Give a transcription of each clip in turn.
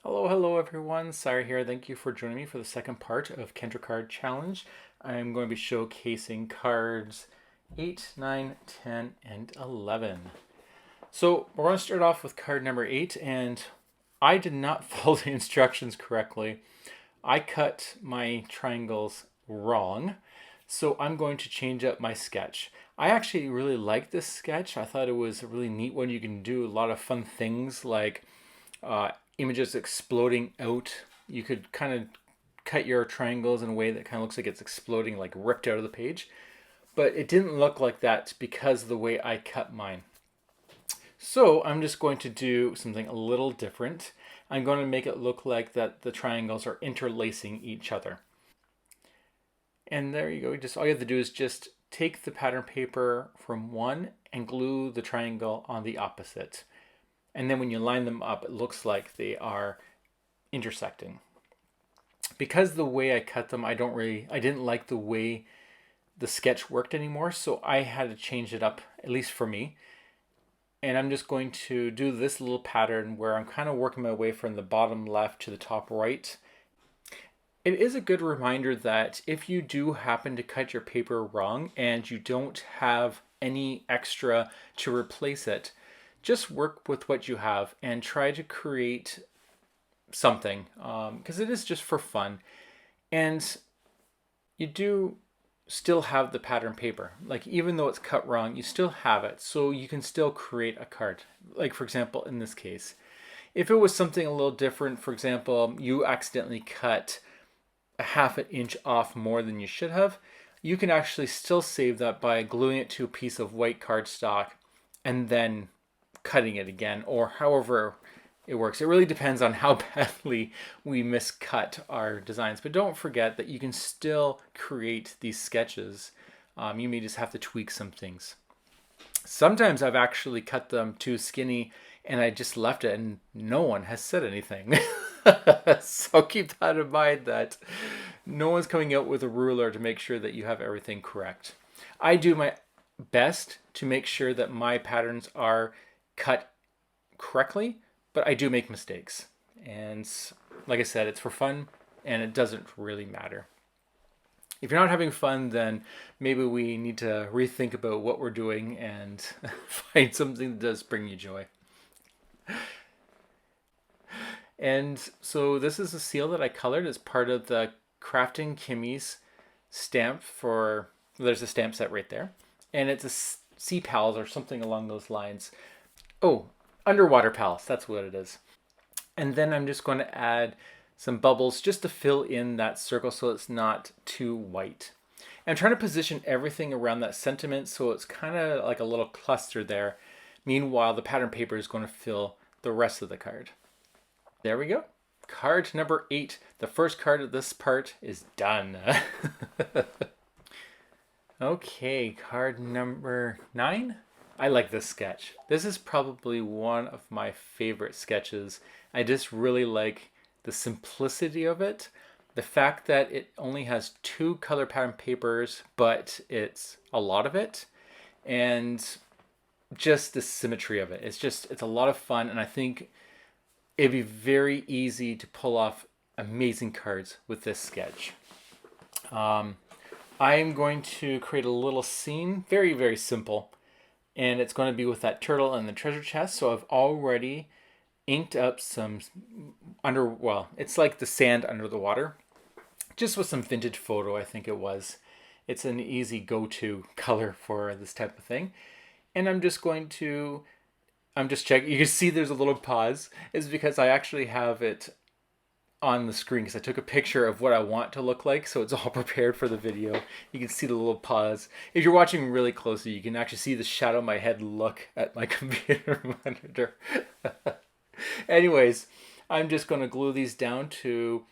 Hello everyone. Sejr here. Thank you for joining me for the second part of Kendra Card Challenge. I'm going to be showcasing cards 8, 9, 10, and 11. So we're going to start off with card number 8, and I did not follow the instructions correctly. I cut my triangles wrong, so I'm going to change up my sketch. I actually really like this sketch. I thought it was a really neat one. You can do a lot of fun things like uh, images exploding out. You could kind of cut your triangles in a way that kind of looks like it's exploding, like ripped out of the page. But it didn't look like that because of the way I cut mine. So I'm just going to do something a little different. I'm going to make it look like that the triangles are interlacing each other. And there you go. Just all you have to do is just take the pattern paper from one and glue the triangle on the opposite. And then when you line them up, it looks like they are intersecting. Because the way I cut them, I didn't like the way the sketch worked anymore, so I had to change it up, at least for me. And I'm just going to do this little pattern where I'm kind of working my way from the bottom left to the top right. It is a good reminder that if you do happen to cut your paper wrong and you don't have any extra to replace it, just work with what you have and try to create something, because it is just for fun. And you do still have the pattern paper. Like, even though it's cut wrong, you still have it, so you can still create a card. Like, for example, in this case, if it was something a little different, for example, you accidentally cut a half an inch off more than you should have, you can actually still save that by gluing it to a piece of white cardstock and then cutting it again, or however it works. It really depends on how badly we miscut our designs. But don't forget that you can still create these sketches. You may just have to tweak some things. Sometimes I've actually cut them too skinny and I just left it and no one has said anything. So keep that in mind, that no one's coming out with a ruler to make sure that you have everything correct. I do my best to make sure that my patterns are cut correctly, but I do make mistakes. And like I said, it's for fun and it doesn't really matter. If you're not having fun, then maybe we need to rethink about what we're doing and find something that does bring you joy. And so this is a seal that I colored as part of the Kraftin Kimmie's stamp for, there's a stamp set right there. And it's a sea pals or something along those lines. Oh, underwater palace, that's what it is. And then I'm just going to add some bubbles just to fill in that circle so it's not too white. And I'm trying to position everything around that sentiment so it's kind of like a little cluster there. Meanwhile, the pattern paper is going to fill the rest of the card. There we go. Card number 8. The first card of this part is done. Okay, card number 9. I like this sketch. This is probably one of my favorite sketches. I just really like the simplicity of it. The fact that it only has 2 color pattern papers, but it's a lot of it. And just the symmetry of it. It's a lot of fun, and I think it'd be very easy to pull off amazing cards with this sketch. I'm going to create a little scene, very, very simple. And it's going to be with that turtle and the treasure chest. So I've already inked up some it's like the sand under the water. Just with some vintage photo, I think it was. It's an easy go-to color for this type of thing. And I'm just checking. You can see there's a little pause. It's because I actually have it on the screen because I took a picture of what I want to look like, so it's all prepared for the video. You can see the little pause. If you're watching really closely, you can actually see the shadow of my head look at my computer monitor. Anyways, I'm just going to glue these down to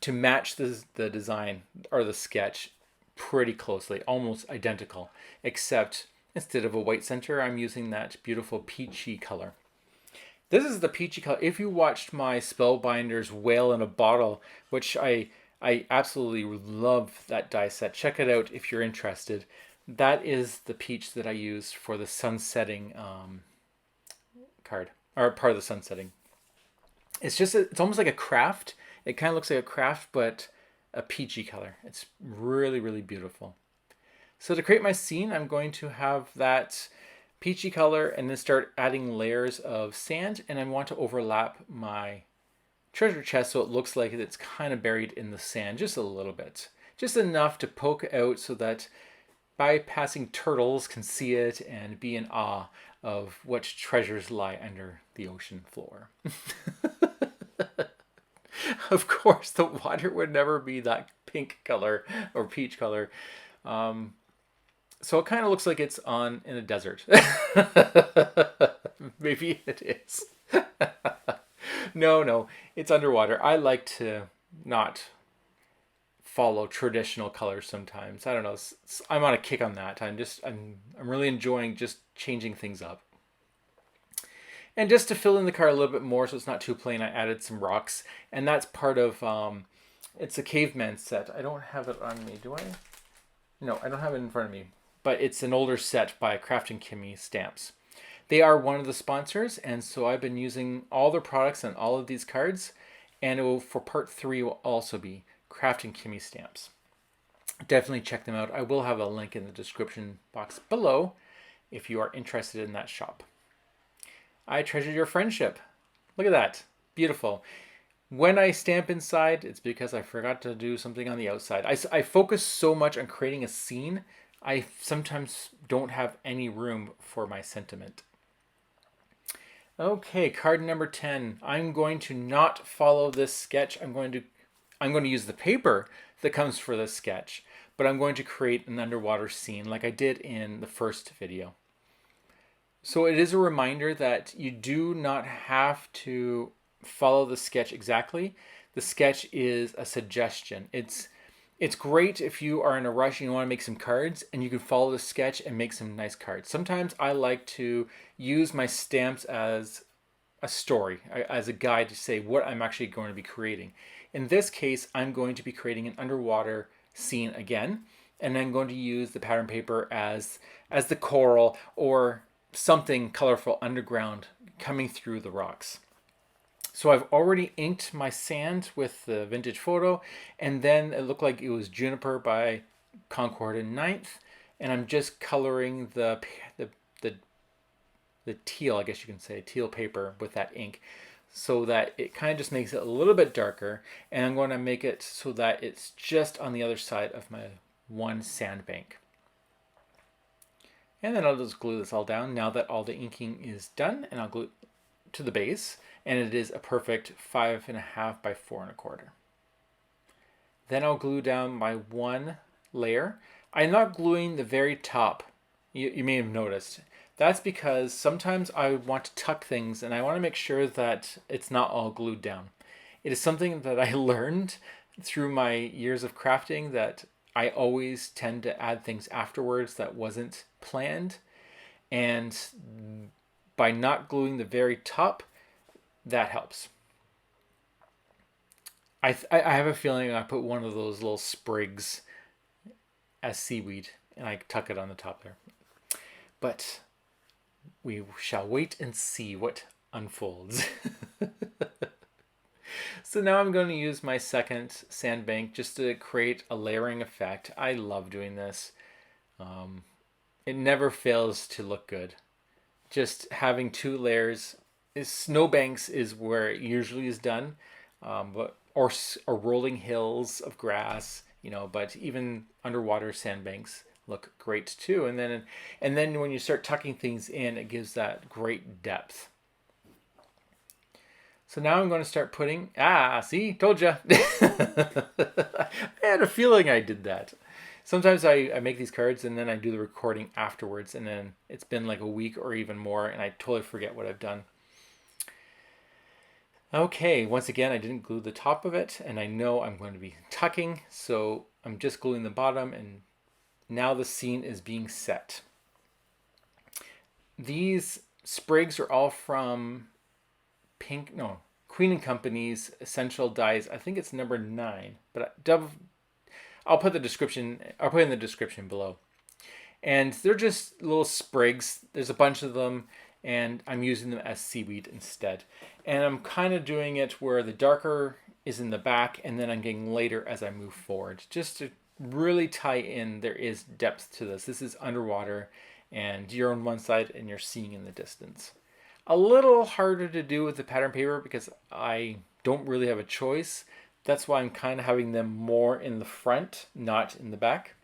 match the design or the sketch pretty closely, almost identical, except instead of a white center, I'm using that beautiful peachy color. This is the peachy color. If you watched my Spellbinders Whale in a Bottle, which I absolutely love that die set. Check it out if you're interested. That is the peach that I used for the sunsetting card, or part of the sunsetting. It's just, it's almost like a craft. It kind of looks like a craft, but a peachy color. It's really, really beautiful. So to create my scene, I'm going to have that peachy color and then start adding layers of sand, and I want to overlap my treasure chest so it looks like it's kind of buried in the sand just a little bit. Just enough to poke out so that bypassing turtles can see it and be in awe of what treasures lie under the ocean floor. Of course, the water would never be that pink color or peach color. So it kind of looks like it's in a desert. Maybe it is. No, it's underwater. I like to not follow traditional colors sometimes. I don't know. I'm on a kick on that. I'm really enjoying just changing things up. And just to fill in the card a little bit more so it's not too plain, I added some rocks. And that's part of, it's a caveman set. I don't have it on me, do I? No, I don't have it in front of me. But it's an older set by Kraftin Kimmie Stamps. They are one of the sponsors, and so I've been using all their products on all of these cards. And for part 3 will also be Kraftin Kimmie Stamps. Definitely check them out. I will have a link in the description box below if you are interested in that shop. I treasure your friendship. Look at that. Beautiful. When I stamp inside, it's because I forgot to do something on the outside. I focus so much on creating a scene, I sometimes don't have any room for my sentiment. Okay, card number 10. I'm going to not follow this sketch. I'm going to use the paper that comes for this sketch, but I'm going to create an underwater scene like I did in the first video. So it is a reminder that you do not have to follow the sketch exactly. The sketch is a suggestion. It's great if you are in a rush and you want to make some cards and you can follow the sketch and make some nice cards. Sometimes I like to use my stamps as a story, as a guide to say what I'm actually going to be creating. In this case, I'm going to be creating an underwater scene again, and I'm going to use the pattern paper as the coral or something colorful underground coming through the rocks. So I've already inked my sand with the vintage photo, and then it looked like it was Juniper by Concord and Ninth, and I'm just coloring the teal, I guess you can say, teal paper with that ink, so that it kind of just makes it a little bit darker, and I'm going to make it so that it's just on the other side of my one sandbank. And then I'll just glue this all down now that all the inking is done, and I'll glue it to the base, and it is a perfect 5.5 by 4.25. Then I'll glue down my one layer. I'm not gluing the very top. You may have noticed. That's because sometimes I want to tuck things and I want to make sure that it's not all glued down. It is something that I learned through my years of crafting, that I always tend to add things afterwards that wasn't planned. And by not gluing the very top, that helps. I have a feeling I put one of those little sprigs as seaweed and I tuck it on the top there. But we shall wait and see what unfolds. So now I'm going to use my second sandbank just to create a layering effect. I love doing this. It never fails to look good. Just having two layers. Snowbanks is where it usually is done, or rolling hills of grass, but even underwater sandbanks look great too. And then when you start tucking things in, it gives that great depth. So now I'm going to start putting, see, told ya. I had a feeling I did that. Sometimes I make these cards and then I do the recording afterwards, and then it's been like a week or even more and I totally forget what I've done. Okay, once again, I didn't glue the top of it, and I know I'm going to be tucking, so I'm just gluing the bottom, and now the scene is being set. These sprigs are all from Queen & Company's Essential Dyes. I think it's number 9, but I'll put in the description below. And they're just little sprigs. There's a bunch of them, and I'm using them as seaweed instead. And I'm kind of doing it where the darker is in the back and then I'm getting lighter as I move forward, just to really tie in there is depth to this. This is underwater and you're on one side and you're seeing in the distance. A little harder to do with the pattern paper because I don't really have a choice. That's why I'm kind of having them more in the front, not in the back.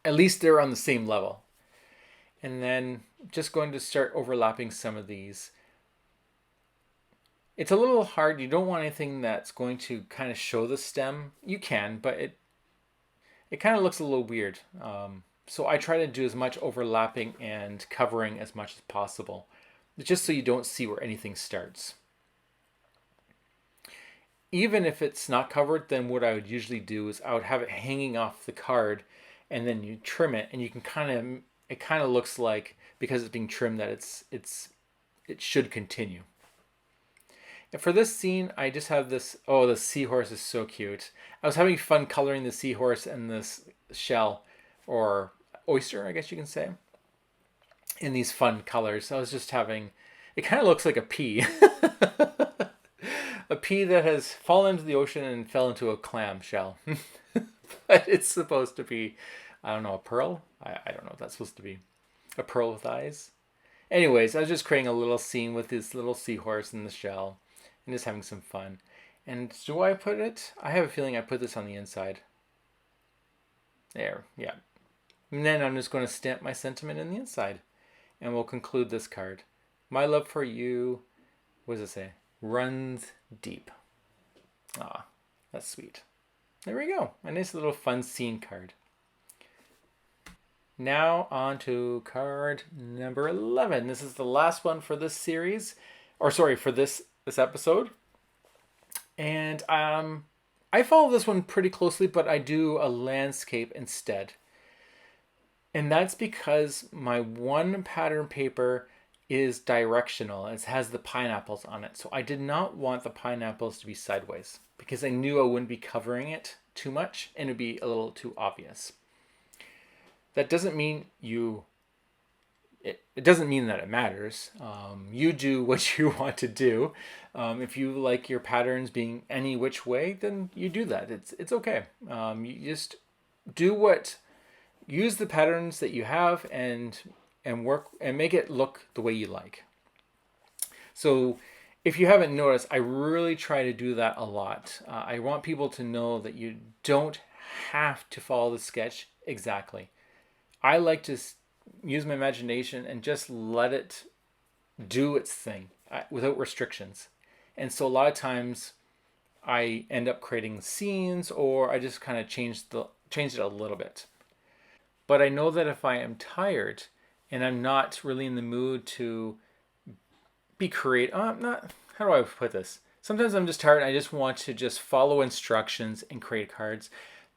At least they're on the same level. And then just going to start overlapping some of these. It's a little hard. You don't want anything that's going to kind of show the stem. You can, but it kind of looks a little weird. So I try to do as much overlapping and covering as much as possible, just so you don't see where anything starts. Even if it's not covered, then what I would usually do is I would have it hanging off the card and then you trim it and you can it kind of looks like, because it's being trimmed, that it should continue. And for this scene, I just have this, oh, the seahorse is so cute. I was having fun coloring the seahorse and this shell, or oyster, I guess you can say, in these fun colors. I was just having, it kind of looks like a pea. A pea that has fallen into the ocean and fell into a clam shell. But it's supposed to be, I don't know, a pearl? I don't know what that's supposed to be. A pearl with eyes? Anyways, I was just creating a little scene with this little seahorse in the shell and just having some fun. And do I put it? I have a feeling I put this on the inside. There, yeah. And then I'm just going to stamp my sentiment in the inside. And we'll conclude this card. My love for you, what does it say? Runs deep. Ah, that's sweet. There we go. A nice little fun scene card. Now on to card number 11. This is the last one for this series, or sorry, for this episode. And I follow this one pretty closely, but I do a landscape instead. And that's because my one pattern paper is directional. It has the pineapples on it. So I did not want the pineapples to be sideways because I knew I wouldn't be covering it too much and it would be a little too obvious. That doesn't mean it doesn't mean that it matters. You do what you want to do. If you like your patterns being any which way, then you do that. It's okay. You just use the patterns that you have and work and make it look the way you like. So if you haven't noticed, I really try to do that a lot. I want people to know that you don't have to follow the sketch exactly. I like to use my imagination and just let it do its thing without restrictions. And so a lot of times I end up creating scenes, or I just kind of change it a little bit. But I know that if I am tired and I'm not really in the mood to be creative, how do I put this? Sometimes I'm just tired and I just want to just follow instructions and create cards.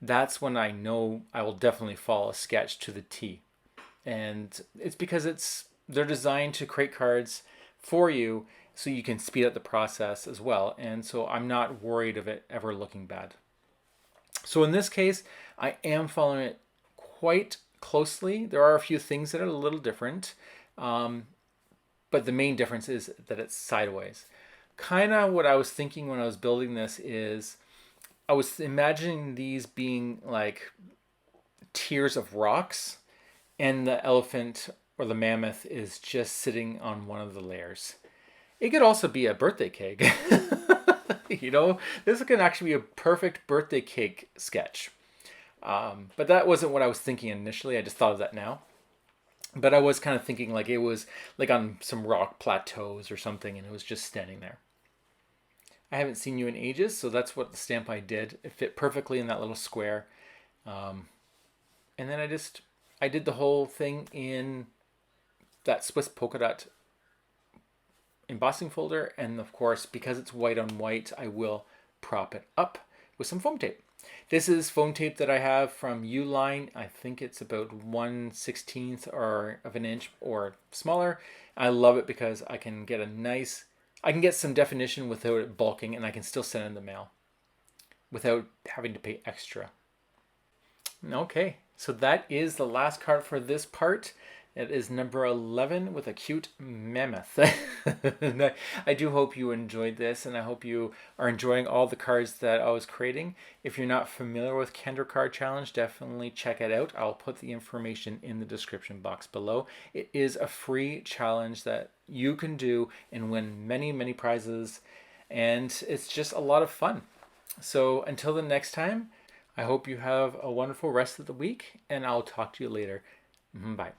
That's when I know I will definitely follow a sketch to the T. And it's because they're designed to create cards for you so you can speed up the process as well. And so I'm not worried of it ever looking bad. So in this case, I am following it quite closely. There are a few things that are a little different, but the main difference is that it's sideways. Kind of what I was thinking when I was building this is I was imagining these being like tiers of rocks, and the elephant or the mammoth is just sitting on one of the layers. It could also be a birthday cake. You know, this can actually be a perfect birthday cake sketch. But that wasn't what I was thinking initially. I just thought of that now. But I was kind of thinking like it was like on some rock plateaus or something, and it was just standing there. I haven't seen you in ages, so that's what the stamp I did. It fit perfectly in that little square. And then I did the whole thing in that Swiss polka dot embossing folder. And of course, because it's white on white, I will prop it up with some foam tape. This is foam tape that I have from Uline. I think it's about 1/16 or of an inch or smaller. I love it because I can get some definition without it bulking, and I can still send it in the mail without having to pay extra. Okay, so that is the last card for this part. It is number 11 with a cute mammoth. I do hope you enjoyed this, and I hope you are enjoying all the cards that I was creating. If you're not familiar with Kendra Card Challenge, definitely check it out. I'll put the information in the description box below. It is a free challenge that you can do and win many, many prizes, and it's just a lot of fun. So until the next time, I hope you have a wonderful rest of the week, and I'll talk to you later. Bye.